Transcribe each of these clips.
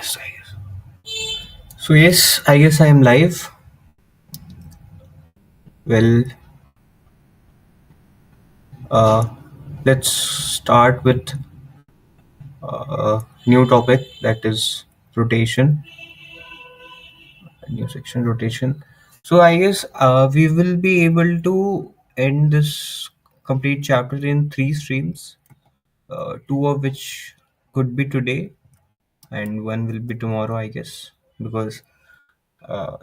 Yes, I guess. So yes, I guess I am live. Well, uh, let's start with a new topic that is rotation. A new section rotation. So I guess we will be able to end this complete chapter in three streams. Two of which could be today, and one will be tomorrow. I guess because uh,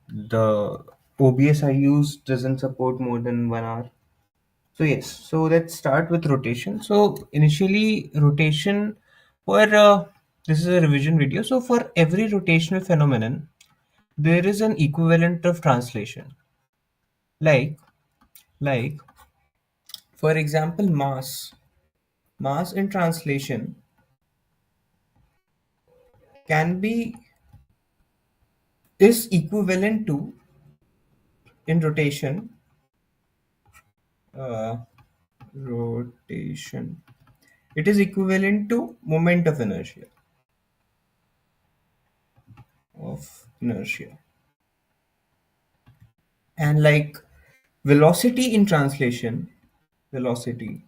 the OBS I use doesn't support more than 1 hour. So yes, so let's start with rotation. So initially rotation for this is a revision video. So for every rotational phenomenon, there is an equivalent of translation. Like like for example, mass in translation can be is equivalent to in rotation uh, rotation. It is equivalent to moment of inertia. And like velocity in translation, velocity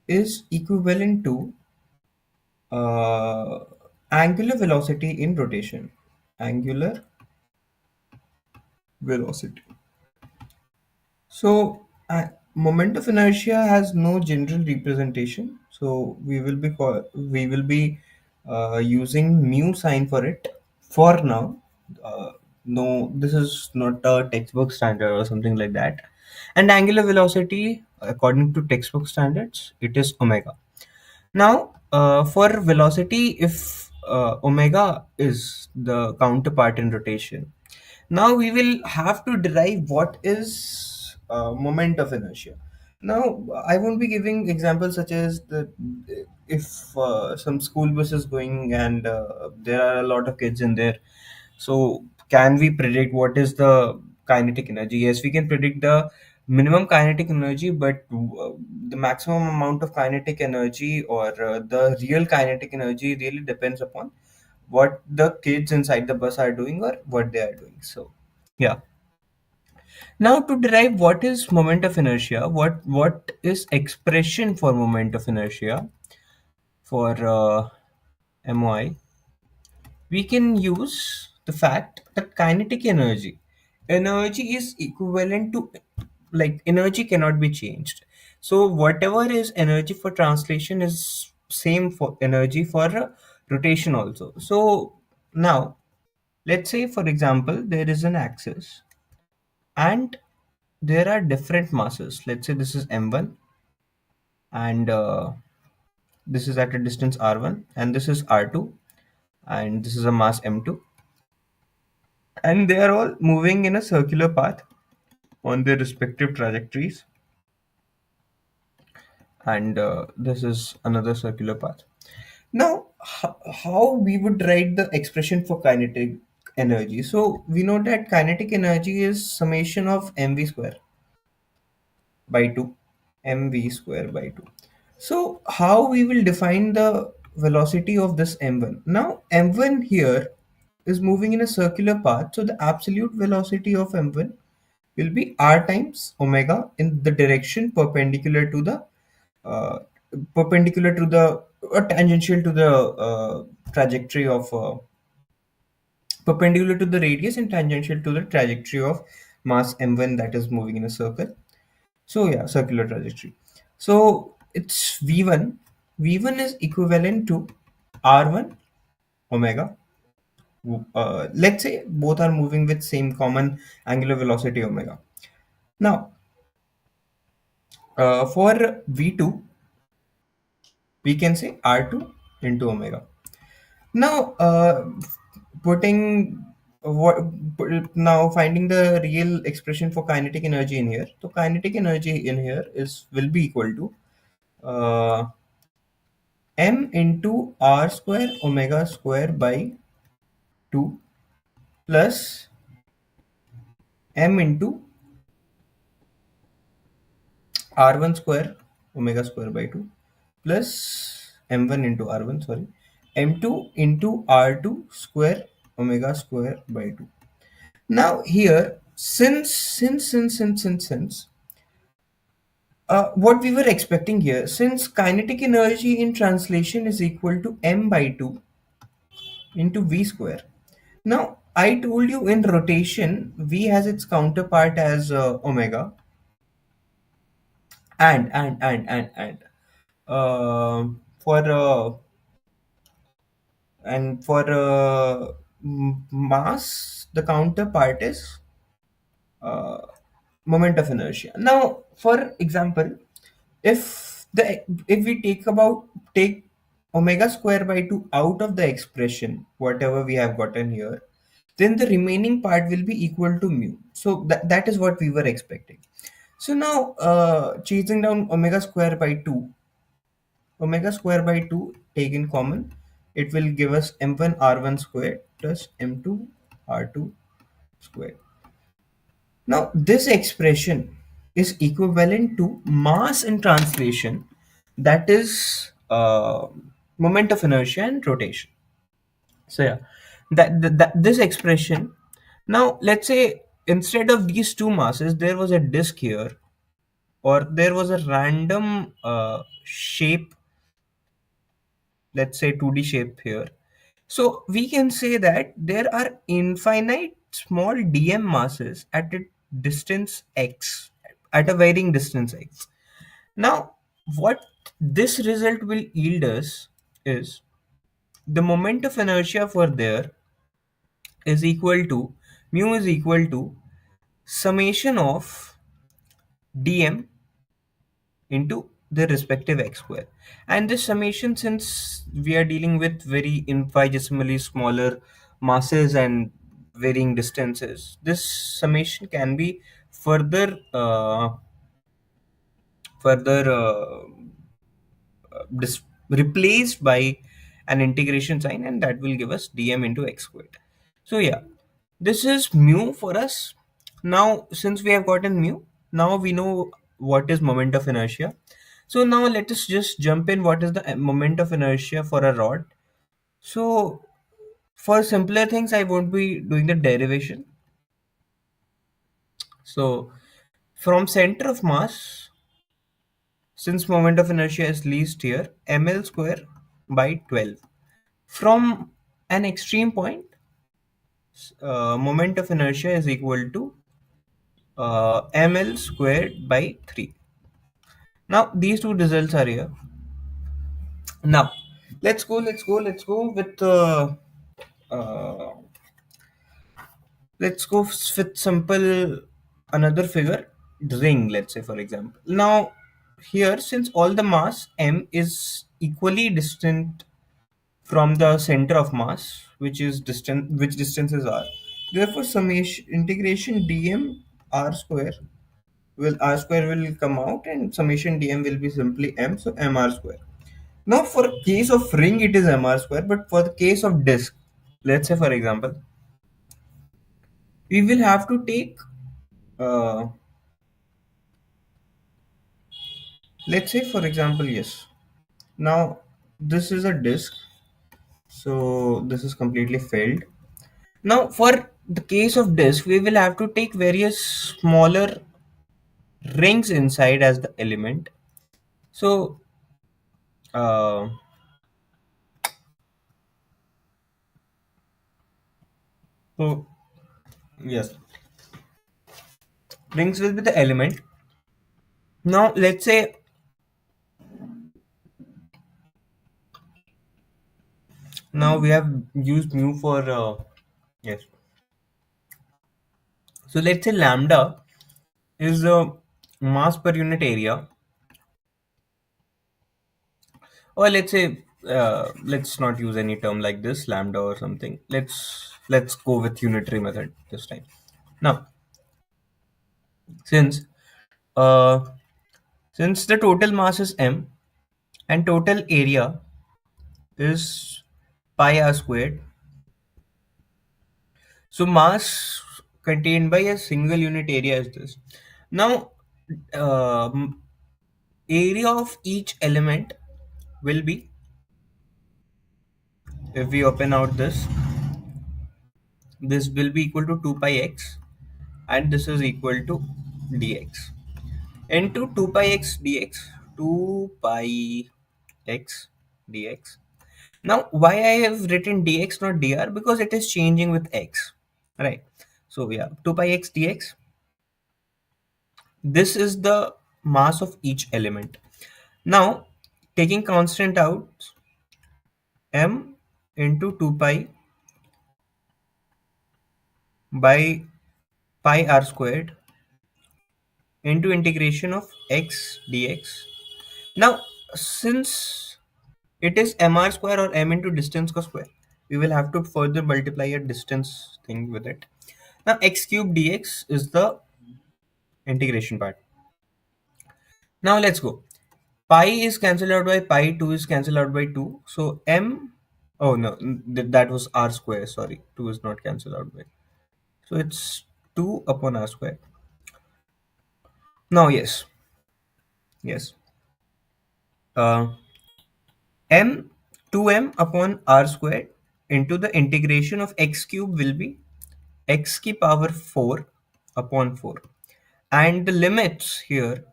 is equivalent to uh, angular velocity in rotation. Angular velocity. So moment of inertia has no general representation. So we will be using mu sign for it for now. Uh, no, this is not a textbook standard or something like that. And angular velocity, according to textbook standards, it is omega. Now, for velocity, if omega is the counterpart in rotation, now we will have to derive what is moment of inertia. Now, I won't be giving examples such as the if some school bus is going and there are a lot of kids in there. So, can we predict what is the kinetic energy? Yes, we can predict the minimum kinetic energy, but the maximum amount of kinetic energy or the real kinetic energy really depends upon what the kids inside the bus are doing or what they are doing. So, yeah. Now to derive what is moment of inertia, what is expression for moment of inertia for MOI, we can use the fact that kinetic energy is equivalent to, like, energy cannot be changed. So whatever is energy for translation is same for energy for rotation also. So now let's say, for example, there is an axis and there are different masses. Let's say this is m1 and this is at a distance r1 and this is r2 and this is a mass m2, and they are all moving in a circular path on their respective trajectories, and this is another circular path. Now, how we would write the expression for kinetic energy? So we know that kinetic energy is summation of mv square by 2, mv square by 2. So how we will define the velocity of this m1? Now m1 here is moving in a circular path, so the absolute velocity of m1 will be r times omega in the direction uh, perpendicular to the tangential to the trajectory of perpendicular to the radius and tangential to the trajectory of mass m1 that is moving in a circle. So yeah, circular trajectory. So it's v1. V1 is equivalent to r1 omega. Let's say both are moving with same common angular velocity omega. Now, for v2, we can say r2 into omega. Now, putting what now finding the real expression for kinetic energy in here. So kinetic energy in here is will be equal to m into r square omega square by 2 plus m into r1 square omega square by 2 plus m1 into r1, sorry, m2 into r2 square omega square by 2. Now here, since what we were expecting here, since kinetic energy in translation is equal to m by 2 into v square. Now, I told you in rotation, v has its counterpart as omega, and for mass, the counterpart is uh, moment of inertia. Now, for example, if we take omega square by 2 out of the expression, whatever we have gotten here, then the remaining part will be equal to mu. So that is what we were expecting. So now, chasing down omega square by 2 taken common, it will give us m1 r1 squared plus m2 r2 squared. Now, this expression is equivalent to mass in translation, that is moment of inertia and rotation. So yeah, this expression. Now, let's say instead of these two masses, there was a disk here, or there was a random shape, let's say 2D shape here. So we can say that there are infinite small dm masses at a distance x, at a varying distance x. Now, what this result will yield us is the moment of inertia for there is equal to mu is equal to summation of dm into the respective x square. And this summation, since we are dealing with very infinitesimally smaller masses and varying distances, this summation can be further further replaced by an integration sign, and that will give us dm into x squared. So yeah, this is mu for us. Now, since we have gotten mu, now we know what is moment of inertia. So now let us just jump in what is the moment of inertia for a rod. So for simpler things, I won't be doing the derivation. So from center of mass, since moment of inertia is least here, ml square by 12. From an extreme point, moment of inertia is equal to ml squared by 3. Now these two results are here. Now with uh, let's go with simple another figure, ring, let's say, for example. Now here, since all the mass m is equally distant from the center of mass, which is distant, which distances are, therefore summation integration dm r square will come out, and summation dm will be simply m, so mr square. Now for case of ring it is mr square, but for the case of disk, let's say for example, we will have to take uh, let's say for example, yes, now this is a disk, so this is completely failed. Now for the case of disk, we will have to take various smaller rings inside as the element. So uh, so yes, rings will be the element. Now let's say, now we have used mu for yes, so let's say lambda is the mass per unit area, or let's say let's not use any term like this, lambda or something. Let's go with unitary method this time. Now, since uh, since the total mass is m and total area is pi r squared, so mass contained by a single unit area is this. Now, um, area of each element will be if we open out this will be equal to 2 pi x, and this is equal to dx into 2 pi x dx, 2 pi x dx. Now, why I have written dx not dr? Because it is changing with x, right? So yeah, 2 pi x dx. This is the mass of each element. Now, taking constant out, m into 2 pi by pi r squared into integration of x dx. Now, since it is mr square or m into distance का square, we will have to further multiply a distance thing with it. Now, x cube dx is the integration part. Now, let's go. Pi is cancelled out by pi, 2 is cancelled out by 2. So, m, oh no, that was r square, sorry. 2 is not cancelled out by. So, it's 2 upon r square. Now, yes, yes. Uh, m 2m upon r squared into the integration of x cube will be x ki power 4 upon 4, and the limits here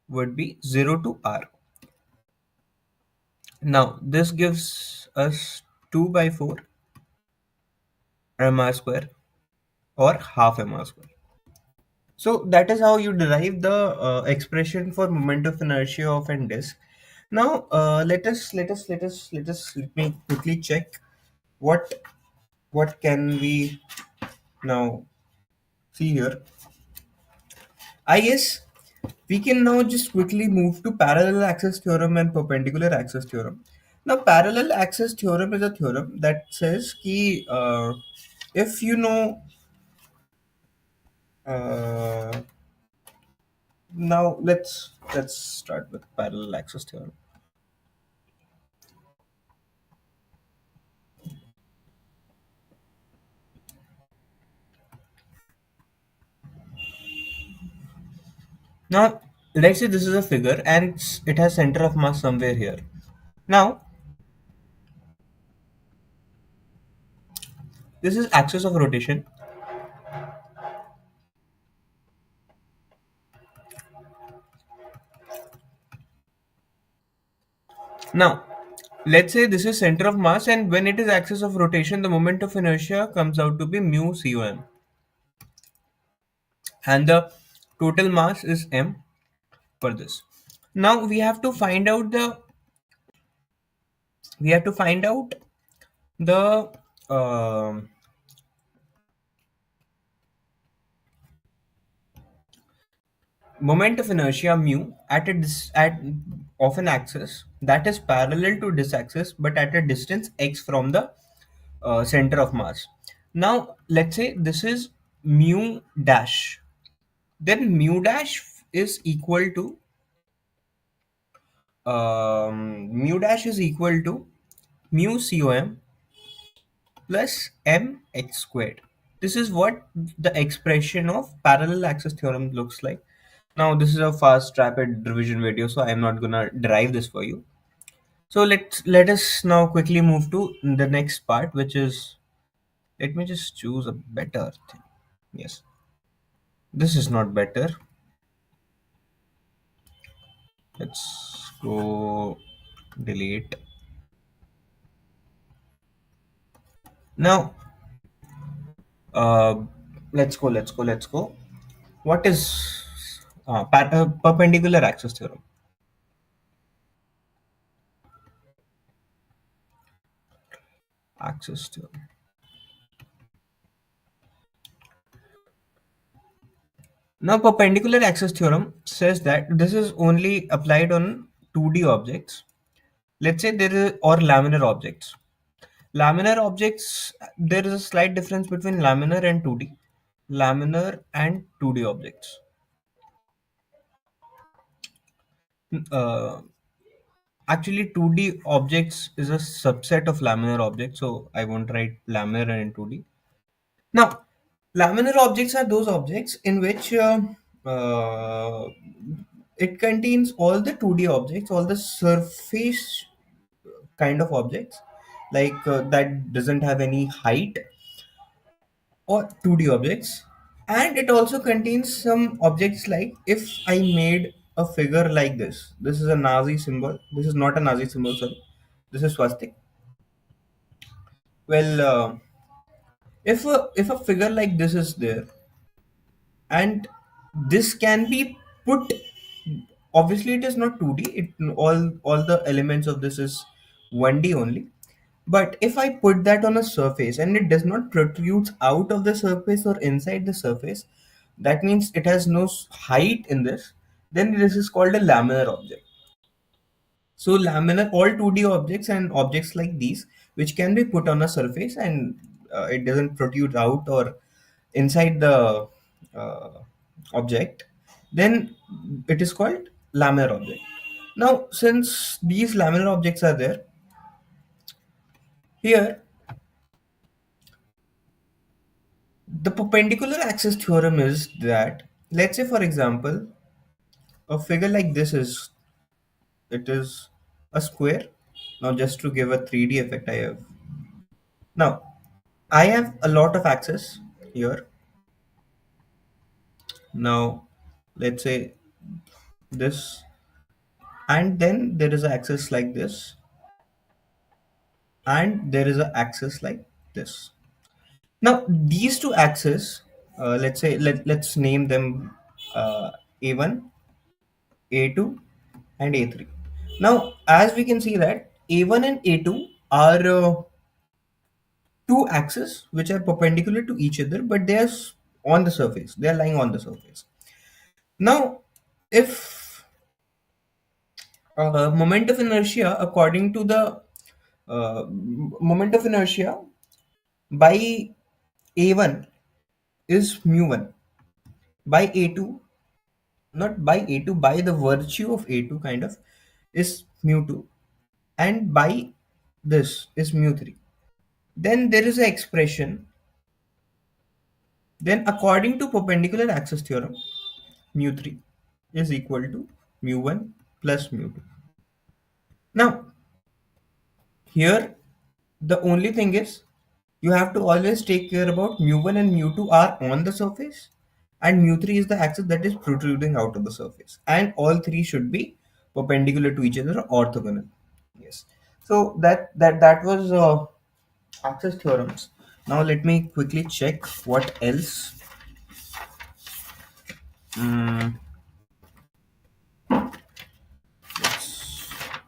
would be 0 to r. Now this gives us 2 by 4 mr square, or half mr square. So that is how you derive the expression for moment of inertia of a disk. Now let me quickly check what can we now see here. I guess we can now just quickly move to parallel axis theorem and perpendicular axis theorem. Now, parallel axis theorem is a theorem that says कि if you know, uh, now let's start with parallel axis theorem. Now, let's say this is a figure and it has center of mass somewhere here. Now, this is axis of rotation. Now, let's say this is center of mass, and when it is axis of rotation, the moment of inertia comes out to be mu c(m), and the total mass is m for this. Now we have to find out the um moment of inertia mu at of an axis that is parallel to this axis but at a distance x from the center of mass. Now let's say this is mu dash. Then mu dash is equal to mu dash is equal to mu com plus mx squared. This is what the expression of parallel axis theorem looks like. Now, this is a fast, rapid revision video, so I'm not gonna derive this for you. So let us now quickly move to the next part, which is, let me just choose a better thing. Yes, this is not better. Let's go delete. Now, uh, let's go. What is perpendicular axis theorem? Axis theorem. Now, perpendicular axis theorem says that this is only applied on 2D objects. Let's say there is, or laminar objects. Laminar objects, there is a slight difference between laminar and 2D. Laminar and 2D objects. Uh, Actually, 2D objects is a subset of laminar objects, so I won't write laminar and 2D. Now, laminar objects are those objects in which uh, it contains all the 2D objects, all the surface kind of objects, like that doesn't have any height, or 2D objects. And it also contains some objects, like if I made a figure like this is a Nazi symbol, this is not a Nazi symbol, sorry, this is swastik. Well, if a figure like this is there, and this can be put, obviously it is not 2D, all the elements of this is 1D only. But if I put that on a surface and it does not protrude out of the surface or inside the surface, that means it has no height in this, then this is called a laminar object. So laminar, all 2D objects and objects like these, which can be put on a surface and it doesn't protrude out or inside the uh, object, then it is called laminar object. Now, since these laminar objects are there, here the perpendicular axis theorem is that, let's say for example, a figure like this is, it is a square. Now just to give a 3D effect, now I have a lot of axes here. Now let's say this, and then there is an axis like this, and there is an axis like this. Now these two axes, let's say let's name them A1, A2, and A3. Now, as we can see that A1 and A2 are two axes which are perpendicular to each other, but they are on the surface. They are lying on the surface. Now, if moment of inertia, according to the moment of inertia by A1 is mu1, by A2, not by A2, by the virtue of A2 kind of, is mu2, and by this is mu3. Then there is an expression. Then according to perpendicular axis theorem, mu3 is equal to mu1 plus mu2. Now here the only thing is, you have to always take care about mu1 and mu2 are on the surface, and mu3 is the axis that is protruding out of the surface, and all three should be perpendicular to each other or orthogonal. Yes. So that was axis theorems. Now let me quickly check what else. Mm,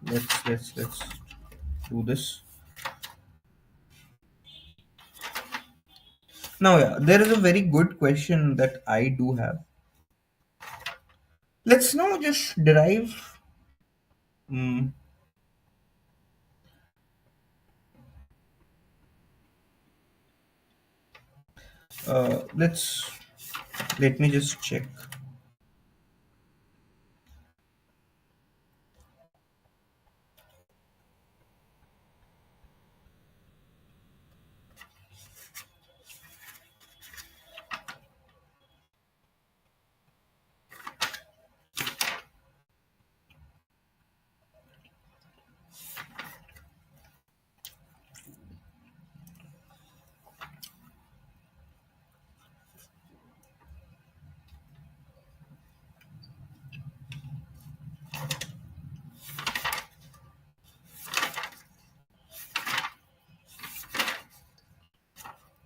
let's do this. Now, yeah, there is a very good question that I do have. Let's now just derive. mm let's let me just check.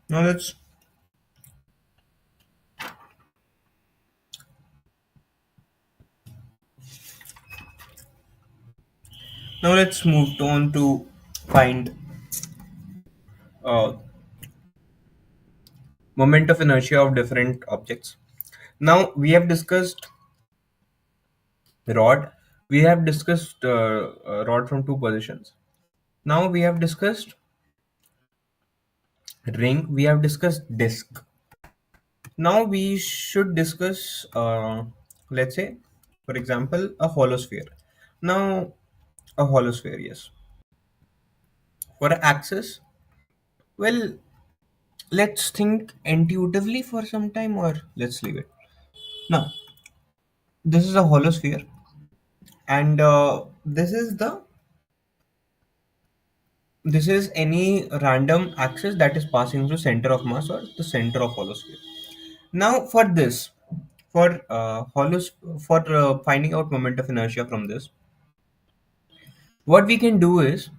Now let's let's move on to find uh, moment of inertia of different objects. Now we have discussed rod. We have discussed rod from two positions. Now we have discussed ring. We have discussed disk. Now we should discuss, let's say, for example, a hollow sphere. Now, a hollow sphere, yes. For an axis, well, let's think intuitively for some time, or let's leave it. Now, this is a hollow sphere, and this is the This is any random axis that is passing through center of mass or the center of hollow sphere. Now for this, for for finding out moment of inertia from this, what we can do is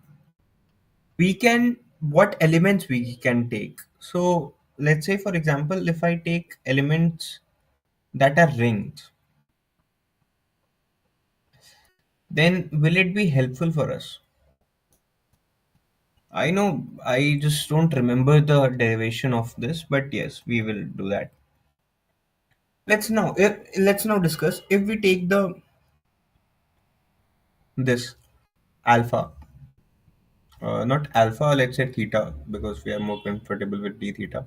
we can what elements we can take. So let's say for example, if I take elements that are rings, then will it be helpful for us? I know I just don't remember the derivation of this, but yes, we will do that. Let's now discuss if we take the this alpha, not alpha, let's say theta, because we are more comfortable with d theta.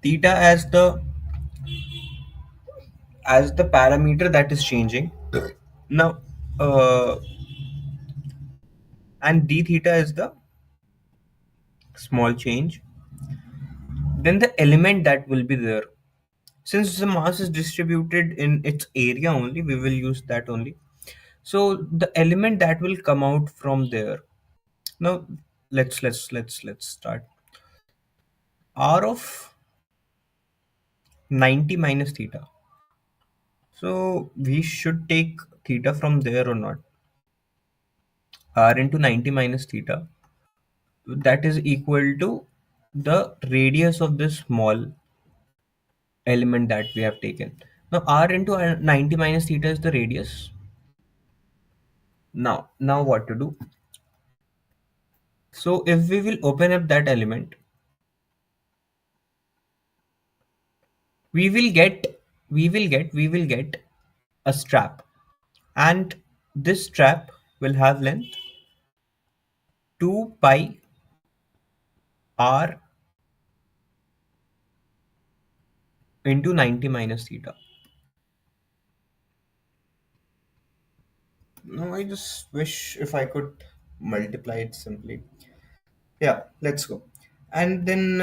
Theta as the parameter that is changing now, uh, and d theta is the small change. Then the element that will be there, since the mass is distributed in its area only, we will use that only. So the element that will come out from there. Now let's start. R of 90 minus theta. So we should take theta from there or not? R into 90 minus theta. That is equal to the radius of this small element that we have taken. Now R into 90 minus theta is the radius. Now what to do? So if we will open up that element, we will get a strap, and this strap will have length 2 pi r into 90 minus theta. No, I just wish if I could multiply it simply. Yeah, let's go. And then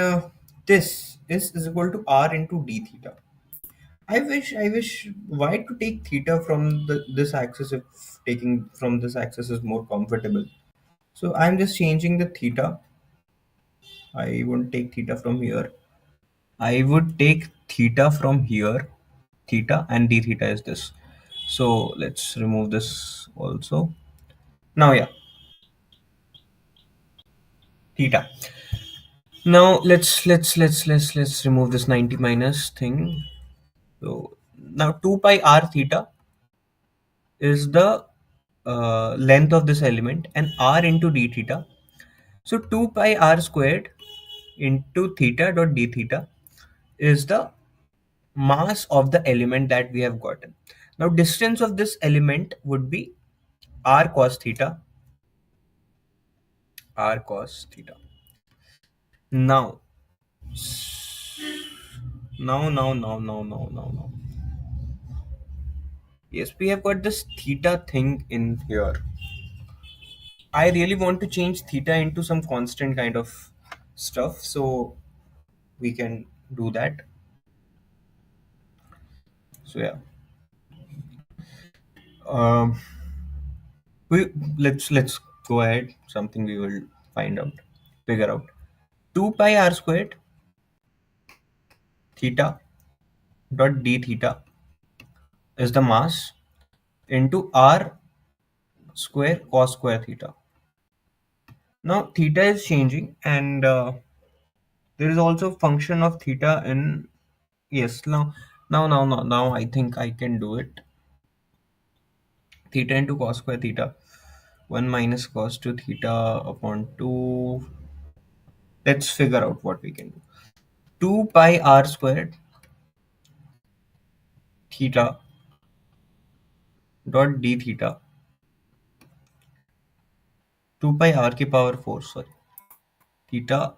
this is equal to r into d theta. I wish why to take theta from this axis if taking from this axis is more comfortable. So I'm just changing the theta. I won't take theta from here. I would take theta from here, theta, and d theta is this. So let's remove this also. Now, yeah, theta. Now let's remove this 90 minus thing. So now 2 pi r theta is the length of this element, and r into d theta. So 2 pi r squared into theta dot d theta is the mass of the element that we have gotten. Now distance of this element would be r cos theta, r cos theta. Now, now. Yes, we have got this theta thing in here. I really want to change theta into some constant kind of stuff, so we can do that. So yeah, um, we let's go ahead. Something we will figure out. 2 pi r squared theta dot d theta is the mass into r square cos square theta. Now theta is changing, and there is also function of theta in, yes, now I think I can do it. Theta into cos square theta, 1 minus cos 2 theta upon 2. Let's figure out what we can do. 2 pi r squared theta dot d theta, 2 pi r की power 4, sorry, theta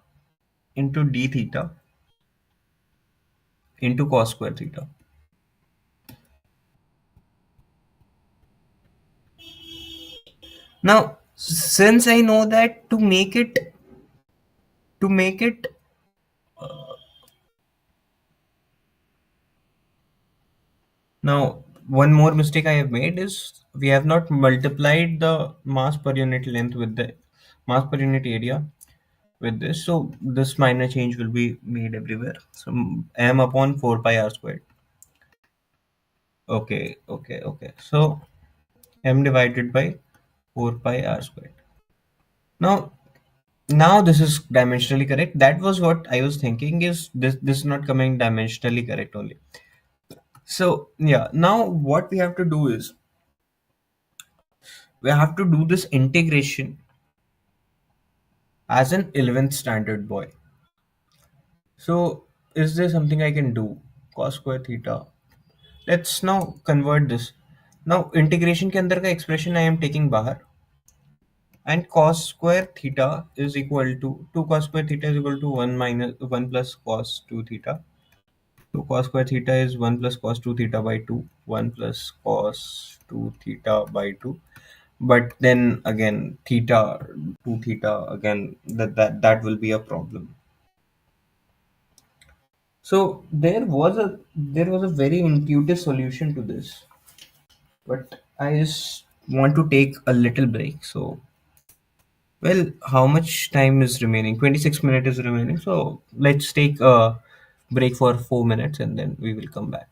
into d theta into cos square theta. Now, since I know that to make it now, one more mistake I have made is we have not multiplied the mass per unit length with the mass per unit area with this. So this minor change will be made everywhere. So m upon 4 pi r squared. Okay. So m divided by 4 pi r squared. Now, now this is dimensionally correct. That was what I was thinking, is this is not coming dimensionally correct only. So yeah, now what we have to do is we have to do this integration as an 11th standard boy. So is there something I can do? Cos square theta. Let's now convert this. Now integration के अंदर का expression I am taking बाहर, and cos square theta is equal to 2 cos square theta is equal to 1 minus 1 plus cos 2 theta. So cos square theta is 1 plus cos 2 theta by 2, 1 plus cos 2 theta by 2. But then again theta, 2 theta again, that will be a problem. So there was a very intuitive solution to this, but I just want to take a little break. So, well, how much time is remaining? 26 minutes is remaining. So let's take a break for 4 minutes and then we will come back.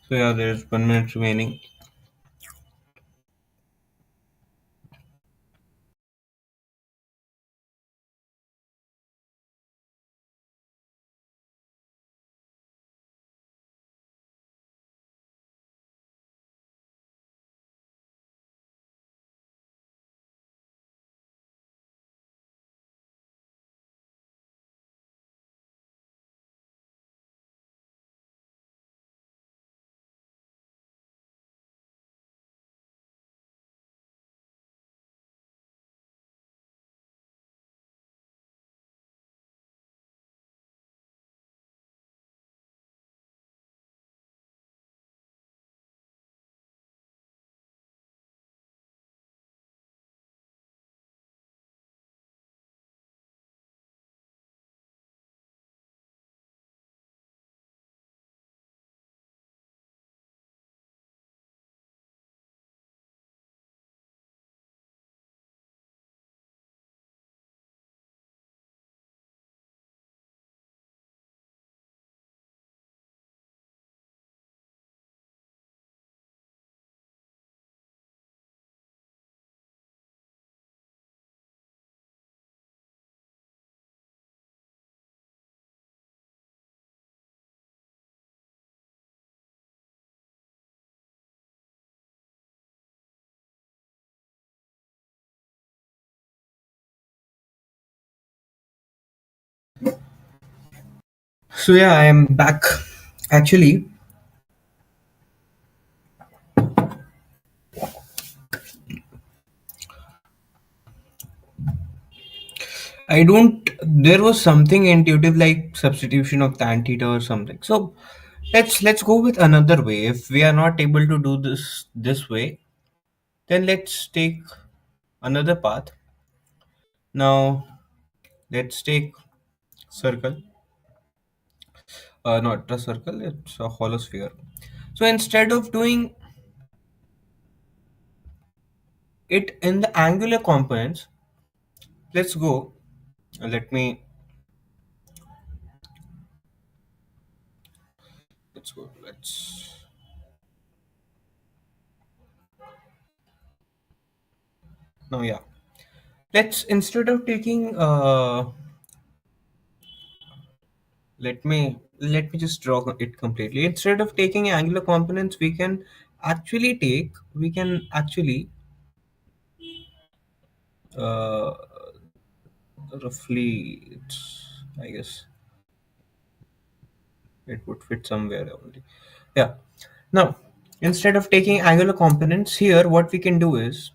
So yeah, there's 1 minute remaining. So yeah, I am back. Actually, I don't. There was something intuitive like substitution of tan theta or something. So let's go with another way. If we are not able to do this way, then let's take another path. Now let's take circle. Not a circle. It's a hollow sphere. So instead of doing it in the angular components, let's go. Let me. Let's go. Let's. Now yeah. Let's instead of taking let me just draw it completely. Instead of taking angular components, we can actually uh, roughly I guess it would fit somewhere only. Yeah. Now, instead of taking angular components here, what we can do is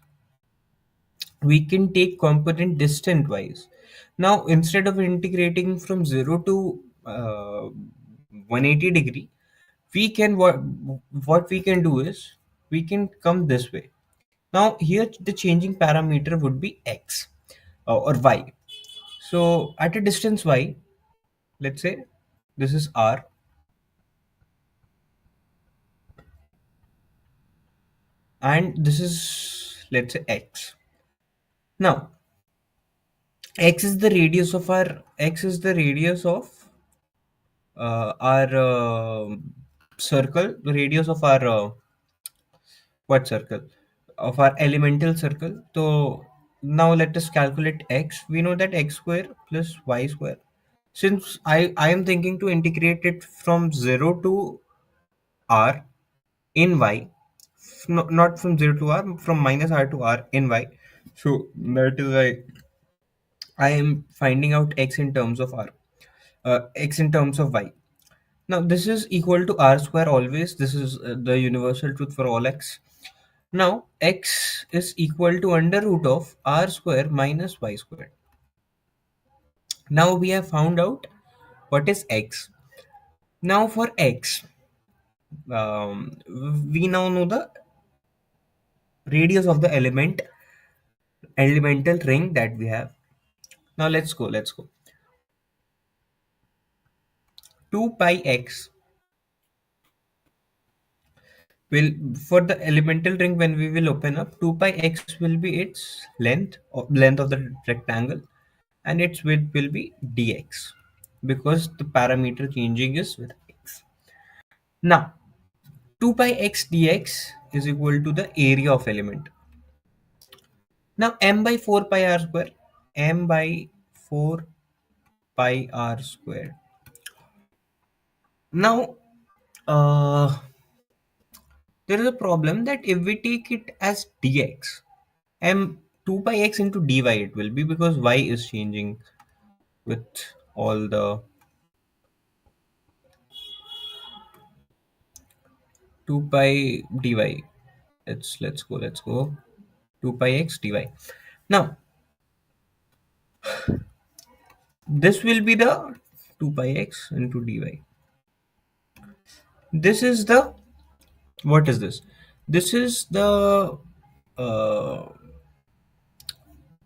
we can take component distant wise. Now, instead of integrating from 0 to 180 degree, we can what we can do is we can come this way. Now here the changing parameter would be x or y. So at a distance y, let's say this is r and this is, let's say, x. Now x is the radius of our circle, the radius of our what circle? Of our elemental circle. So now let us calculate x. We know that x square plus y square. Since I am thinking to integrate it from 0 to r in y, no, not from 0 to r, from minus r to r in y. So that is why I am finding out x in terms of r, x in terms of y. Now this is equal to r square always. This is the universal truth for all x. Now x is equal to under root of r square minus y square. Now we have found out what is x. Now for x, we now know the radius of the elemental ring that we have. Now let's go. 2 pi x will, for the elemental ring, when we will open up, 2 pi x will be its length of the rectangle, and its width will be dx, because the parameter changing is with x. Now 2 pi x dx is equal to the area of element. Now m by 4 pi r square, m by 4 pi r square. Now there is a problem that if we take it as dx, m 2 pi x into dy it will be, because y is changing with all the 2 pi dy. Let's go 2 pi x dy. Now this will be the 2 pi x into dy. This is the, what is this? This is the uh,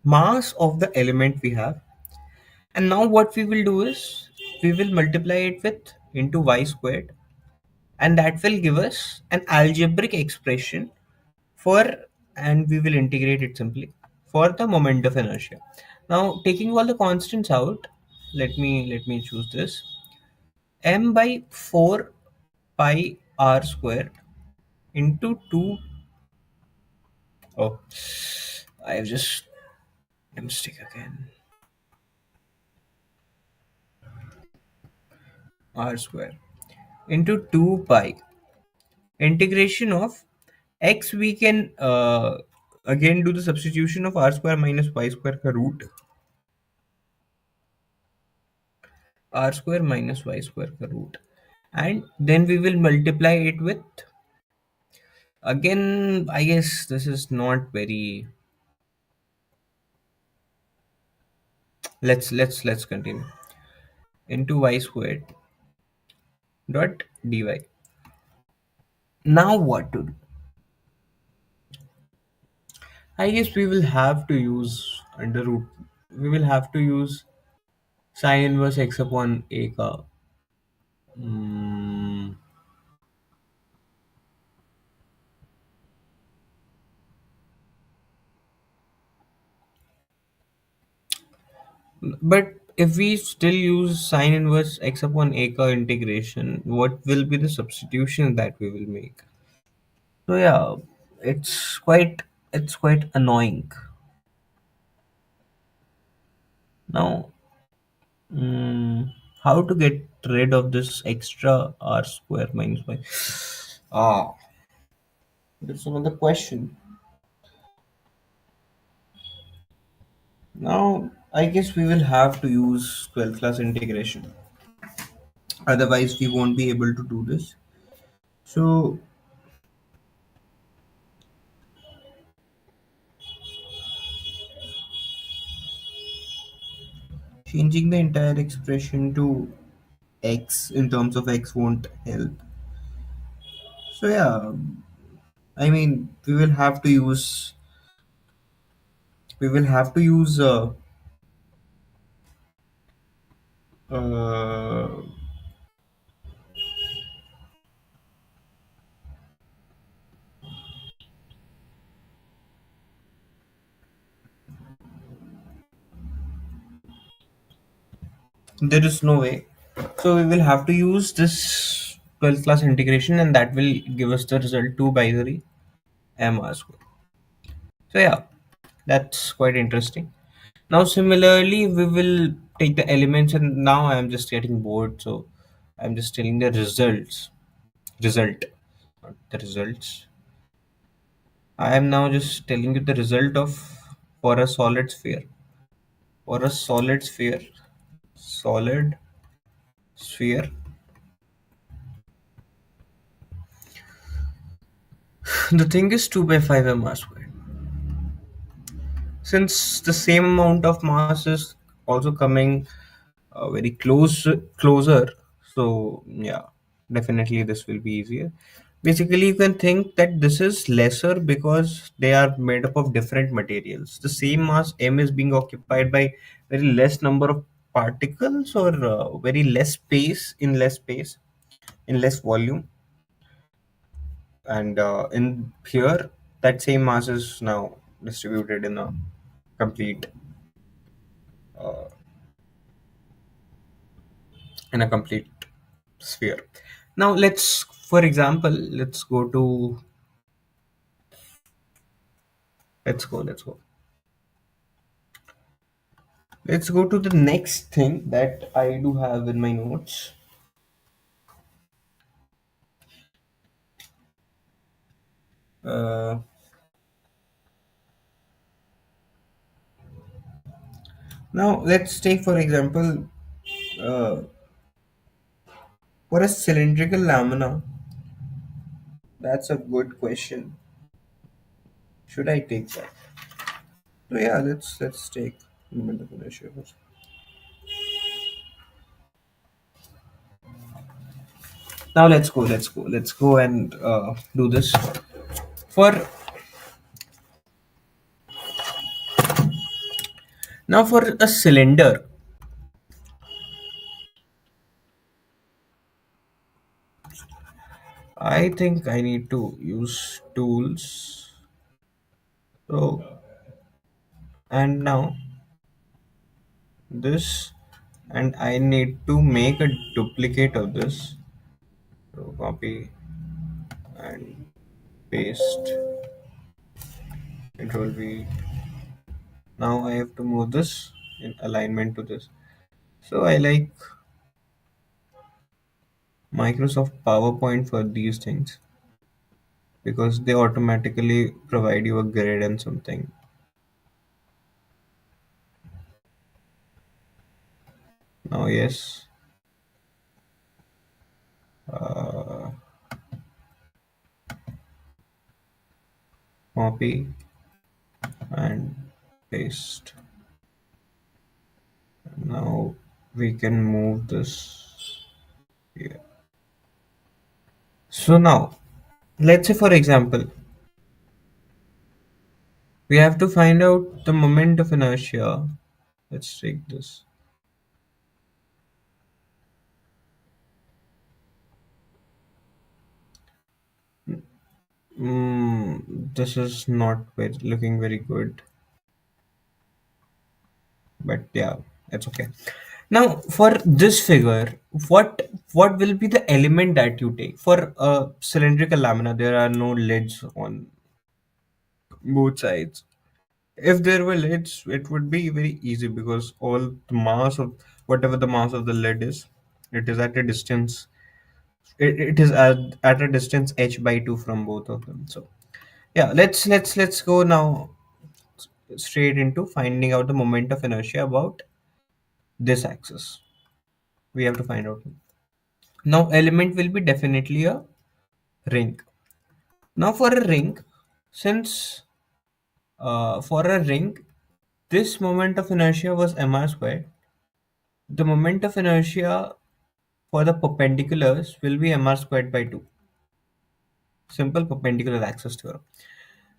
mass of the element we have. And now what we will do is we will multiply it with into y squared, and that will give us an algebraic expression for, and we will integrate it simply for the moment of inertia. Now taking all the constants out, let me choose this, m by 4 pi r squared into 2, oh, I've just made a mistake again, r square into 2 pi integration of x. We can again do the substitution of r square minus y square ka root, r square minus y square का root, and then we will multiply it with, again I guess this is not very, let's continue, into y squared dot dy. Now what to do? I guess we will have to use under root, we will have to use sine inverse x upon a ka. Hmm. But if we still use sine inverse x upon a ka integration, what will be the substitution that we will make? So yeah, it's quite it's quite annoying. Now, how to get rid of this extra r square minus y? Ah, that's another question. Now, I guess we will have to use 12th class integration. Otherwise, we won't be able to do this. So, changing the entire expression to x in terms of x won't help. So, yeah, I mean, we will have to use uh, there is no way. So, we will have to use this 12th class integration, and that will give us the result 2 by 3 m r square. So, yeah, that's quite interesting. Now, similarly, we will take the elements, and now I am just getting bored, so I'm just telling the results. Result, not the results. I am now just telling you the result of, for a solid sphere. For a solid sphere, the thing is 2 by 5 mr squared. Since the same amount of mass is also coming very closer, so yeah, definitely this will be easier. Basically, you can think that this is lesser because they are made up of different materials. The same mass m is being occupied by very less number of particles, or very less space in less volume, and in here that same mass is now distributed complete uh, in a complete sphere. Now for example, let's go to the next thing that I do have in my notes. Uh, Now let's take for example, uh, for a cylindrical lamina. That's a good question. Should I take that? So yeah, let's take moment of inertia first. Now let's go and do this. For Now, for a cylinder, I think I need to use tools. So, and now this, and I need to make a duplicate of this. So copy and paste. Control V. Now I have to move this in alignment to this. So I like Microsoft PowerPoint for these things because they automatically provide you a grid and something. Now yes. uh, copy and paste. Now we can move this here. So now, let's say for example, we have to find out the moment of inertia. Let's take this. This is not looking very good, but yeah, it's okay. Now, for this figure, what will be the element that you take? For a cylindrical lamina, there are no lids on both sides. If there were lids, it would be very easy because all the mass of whatever the mass of the lid is, it is at a distance. It is at a distance h by two from both of them. So yeah, let's go now straight into finding out the moment of inertia about this axis. We have to find out. Now, element will be definitely a ring. Now, for a ring, since for a ring, this moment of inertia was mr squared. The moment of inertia for the perpendiculars will be mr squared by 2. Simple perpendicular axis theorem.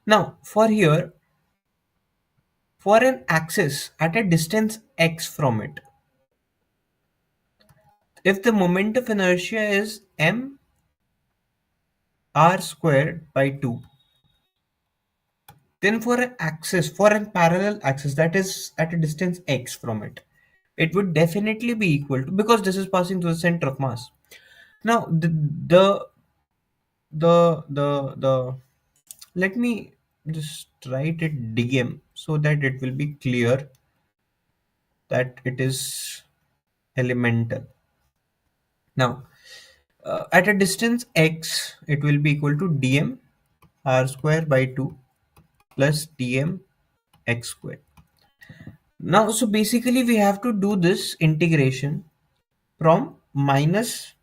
Now, for here, for an axis at a distance x from it, if the moment of inertia is m r squared by 2, then for an axis, for a parallel axis that is at a distance x from it, it would definitely be equal to, because this is passing through the center of mass. Now the let me just write it dm so that it will be clear that it is elemental. Now at a distance x, it will be equal to dm r square by 2 plus dm x square. Now, so basically we have to do this integration from minus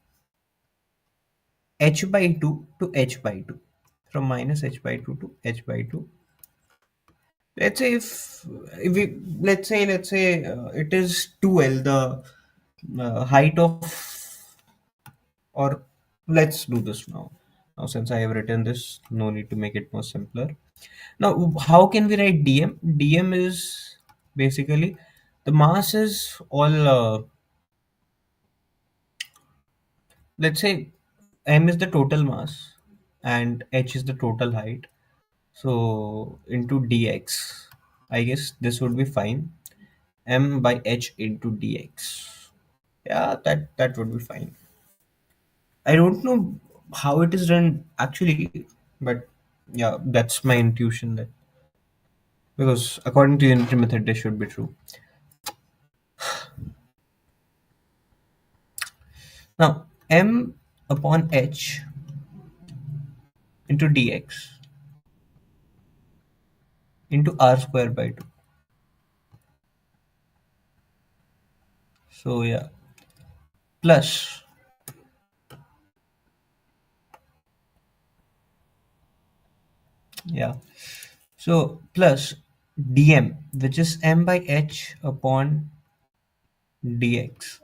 h by 2 to h by 2. From minus h by 2 to h by 2. Let's say if we let's say it is 2l, the height of, or let's do this now. Now since I have written this, no need to make it more simpler. Now how can we write dm? Dm is basically the mass is all let's say m is the total mass and h is the total height, so into dx, I guess this would be fine. M by h into dx, yeah, that would be fine. I don't know how it is done actually, but yeah, that's my intuition, that because according to unitary method this should be true. Now m upon h into dx into r square by 2. So yeah, plus, yeah, so plus dm, which is m by h upon dx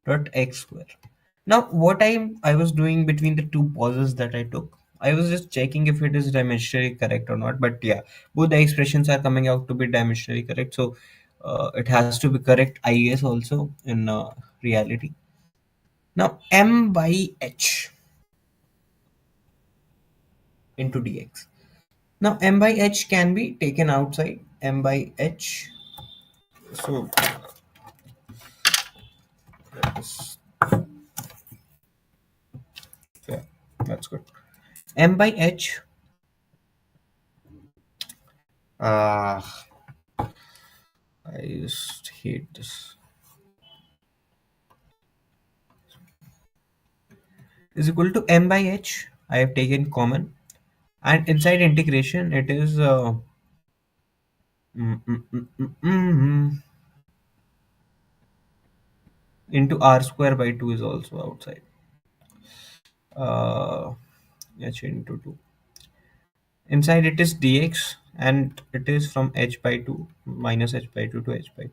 dot x square. Now, what I was doing between the two pauses that I took, I was just checking if it is dimensionally correct or not. But yeah, both the expressions are coming out to be dimensionally correct. So it has to be correct, I guess, also in reality. Now, m by h into dx. Now, m by h can be taken outside. M by h. So yes, yeah, that's good. M by h. Ah, I just hate this. Is equal to m by h. I have taken common, and inside integration it is mm, mm, mm, into r square by 2 is also outside. uh, h into 2. Inside it is dx, and it is from h by 2 minus h by 2 to h by 2.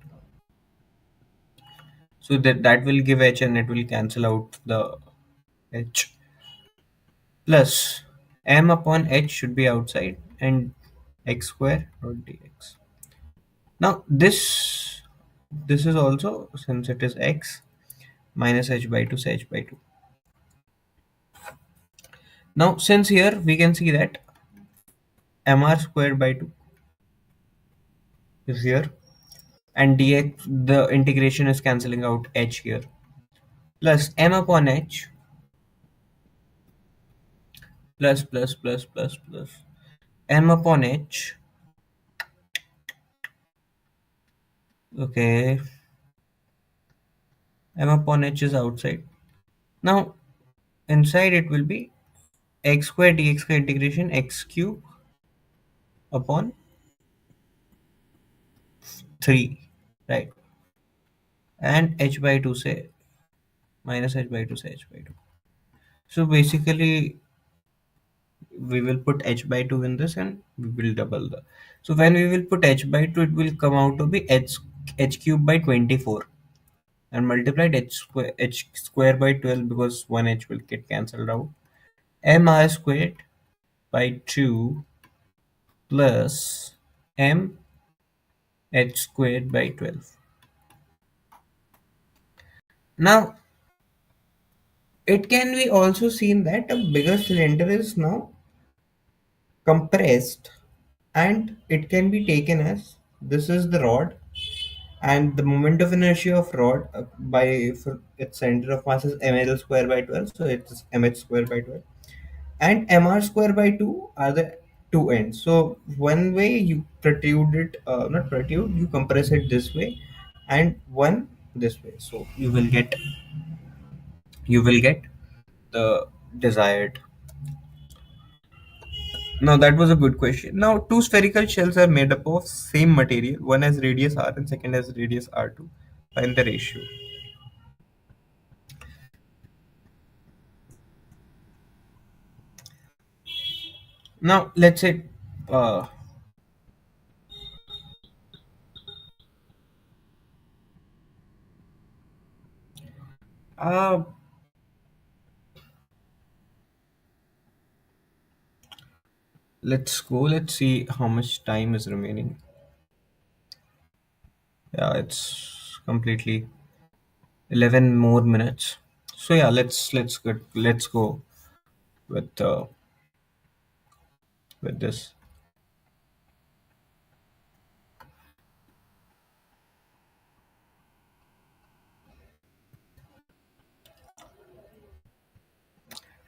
So that will give h, and it will cancel out the h. Plus m upon h should be outside, and x square or dx. Now this is also, since it is x, minus h by 2, so h by 2. Now since here we can see that mr squared by 2 is here, and dx, the integration is cancelling out h here, plus m upon h plus m upon h. Okay, m upon h is outside. Now inside it will be x square dx square integration x cube upon 3, right? And h by 2 say minus h by 2 say h by 2. So basically we will put h by 2 in this, and we will double the, so when we will put h by 2, it will come out to be h cube by 24, and multiplied h square by 12, because one h will get cancelled out, mr squared by 2 plus m h squared by 12. Now it can be also seen that a bigger cylinder is now compressed, and it can be taken as this is the rod, and the moment of inertia of rod by for its center of mass is ml square by 12, so it's mh square by 12, and mr square by 2 are the two ends. So one way you protrude it, not protrude, you compress it this way, and one this way, so you will get the desired. Now that was a good question. Now two spherical shells are made up of same material. One has radius r and second has radius r2. Find the ratio. Now let's say, uh, uh, let's go. Let's see how much time is remaining. Yeah, it's completely 11 more minutes. So yeah, let's go with this.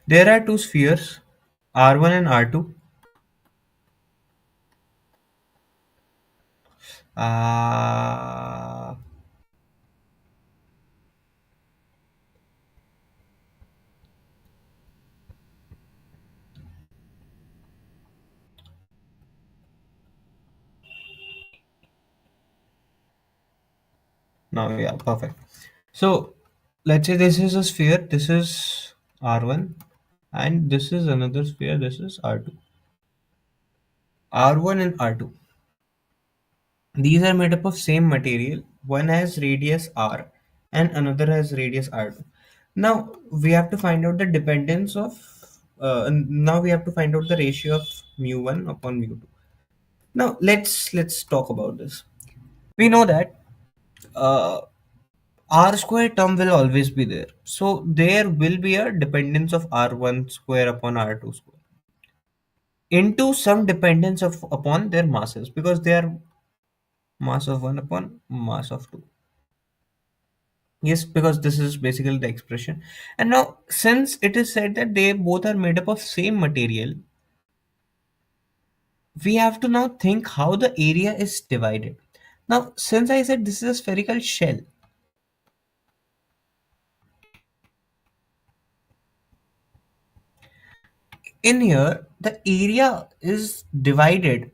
There are two spheres, R1 and R2. Uh, Now, yeah, perfect. So let's say this is a sphere, this is R1, and this is another sphere, this is R2. R1 and R2. These are made up of same material. One has radius R and another has radius R2. Now we have to find out the dependence of, now we have to find out the ratio of mu1 upon mu2. Now let's talk about this. We know that uh, r square term will always be there. So there will be a dependence of r1 square upon r2 square into some dependence of upon their masses, because they are mass of 1 upon mass of 2. Yes, because this is basically the expression. And now since it is said that they both are made up of same material, we have to now think how the area is divided. Now since I said this is a spherical shell, in here the area is divided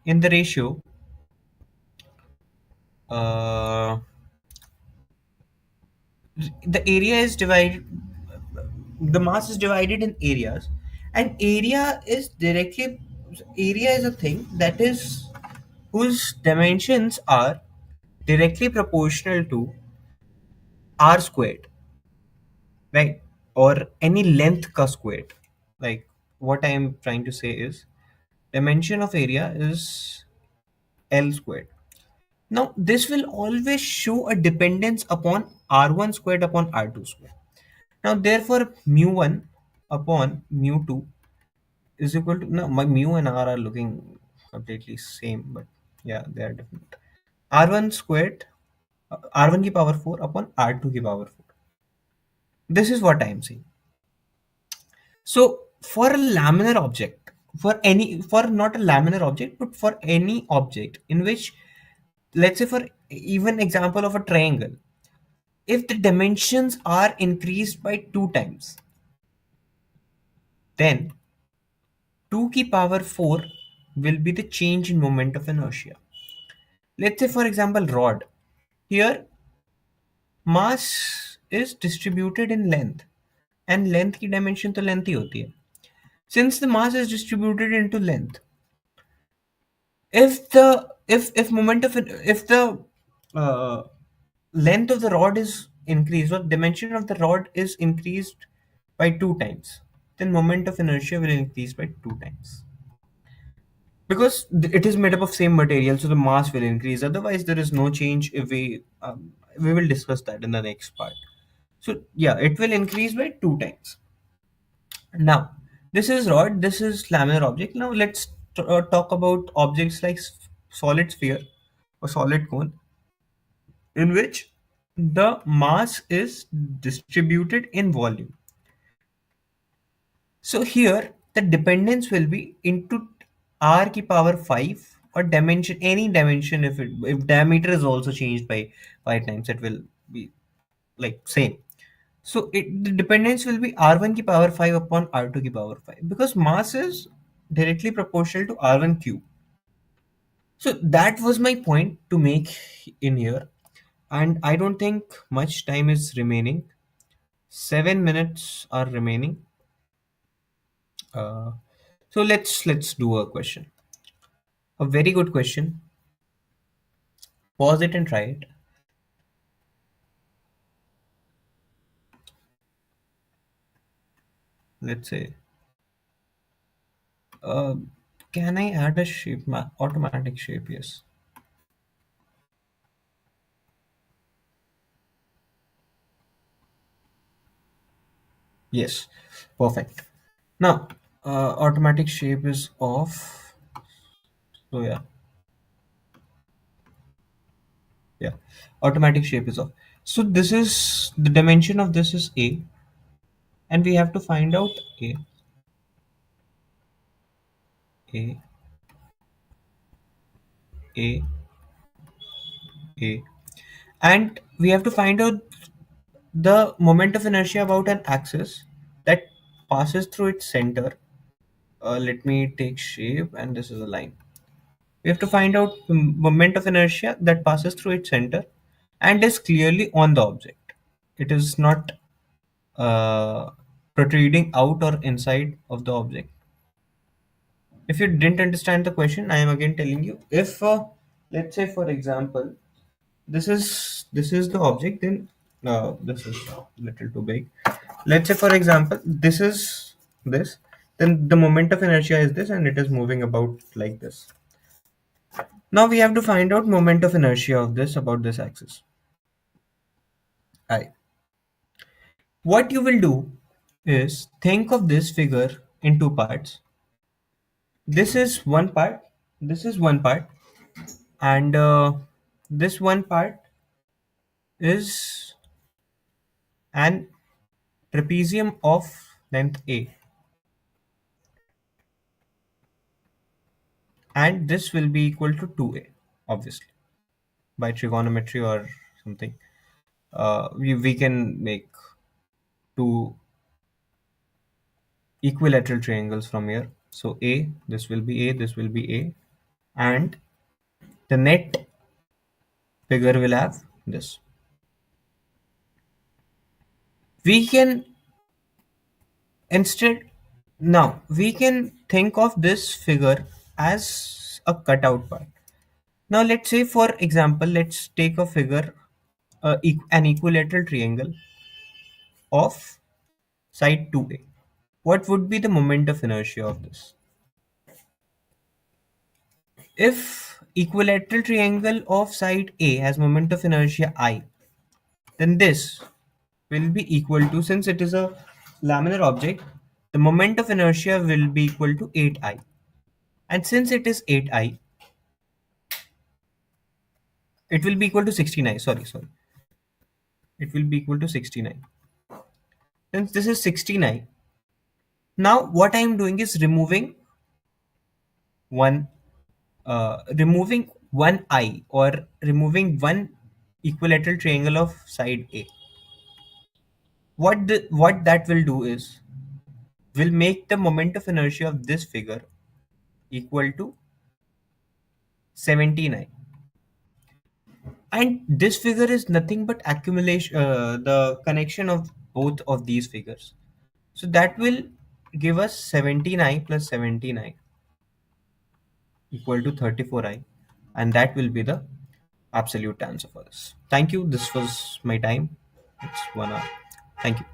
in the ratio, uh, the area is divided, the mass is divided in areas, and area is a thing that is whose dimensions are directly proportional to r squared, right? Or any length ka squared. Like, what I am trying to say is dimension of area is l squared. Now this will always show a dependence upon r1 squared upon r2 squared. Now therefore mu1 upon mu2 is equal to, no, my mu and r are looking completely same, but yeah, they are different. R1 squared, r1 की power 4 upon r2 की power 4. This is what I am saying. So for a laminar object, for not a laminar object, but for any object in which, let's say for even example of a triangle, if the dimensions are increased by 2 times, then 2 की power 4 will be the change in moment of inertia. Let's say for example rod. Here mass is distributed in length, and length की dimension तो length ही होती है. Since the mass is distributed into length, if moment of if the uh, length of the rod is increased, or dimension of the rod is increased by 2 times, then moment of inertia will increase by 2 times, because it is made up of same material, so the mass will increase. Otherwise there is no change. If we will discuss that in the next part. So yeah, it will increase by 2 times. Now this is rod, this is laminar object. Now let's talk about objects like solid sphere or solid cone, in which the mass is distributed in volume. So here the dependence will be into r ki power 5, or dimension, any dimension. If diameter is also changed by 5 times, it will be like same. So the dependence will be r1 ki power 5 upon r2 ki power 5, because mass is directly proportional to r1 cube. So that was my point to make in here, and I don't think much time is remaining. 7 minutes are remaining. Uh, so let's do a question. A very good question. Pause it and try it. Let's say, uh, can I add a shape? Automatic shape, yes. Yes, perfect. Now, automatic shape is off. So yeah, automatic shape is off. So this is the dimension of this is a, and we have to find out a, a, a, and we have to find out the moment of inertia about an axis that passes through its center. Let me take shape, and this is a line. We have to find out the moment of inertia that passes through its center and is clearly on the object. It is not uh, protruding out or inside of the object. If you didn't understand the question, I am again telling you. If let's say for example, this is the object, then this is a little too big. Let's say for example, this is this, then the moment of inertia is this, and it is moving about like this. Now we have to find out moment of inertia of this about this axis. I. What you will do is think of this figure in two parts. This is one part, this is one part, and this one part is an trapezium of length A, and this will be equal to 2A, obviously, by trigonometry or something. We can make two equilateral triangles from here. So A, this will be A, this will be A, and the net figure will have this. We can instead now we can think of this figure as a cutout part. Now let's say, for example, let's take a figure, an equilateral triangle of side 2A. What would be the moment of inertia of this? If equilateral triangle of side A has moment of inertia I, then this will be equal to, since it is a laminar object, the moment of inertia will be equal to 8I. And since it is 8I, it will be equal to 69. Sorry. It will be equal to 69. Since this is 69, now what I am doing is one, removing one I, or removing one equilateral triangle of side A. What that will do is will make the moment of inertia of this figure equal to 79. And this figure is nothing but accumulation, the connection of both of these figures. So that will give us 79 plus 79 equal to 34i, and that will be the absolute answer for this. Thank you. This was my time. It's 1 hour. Thank you.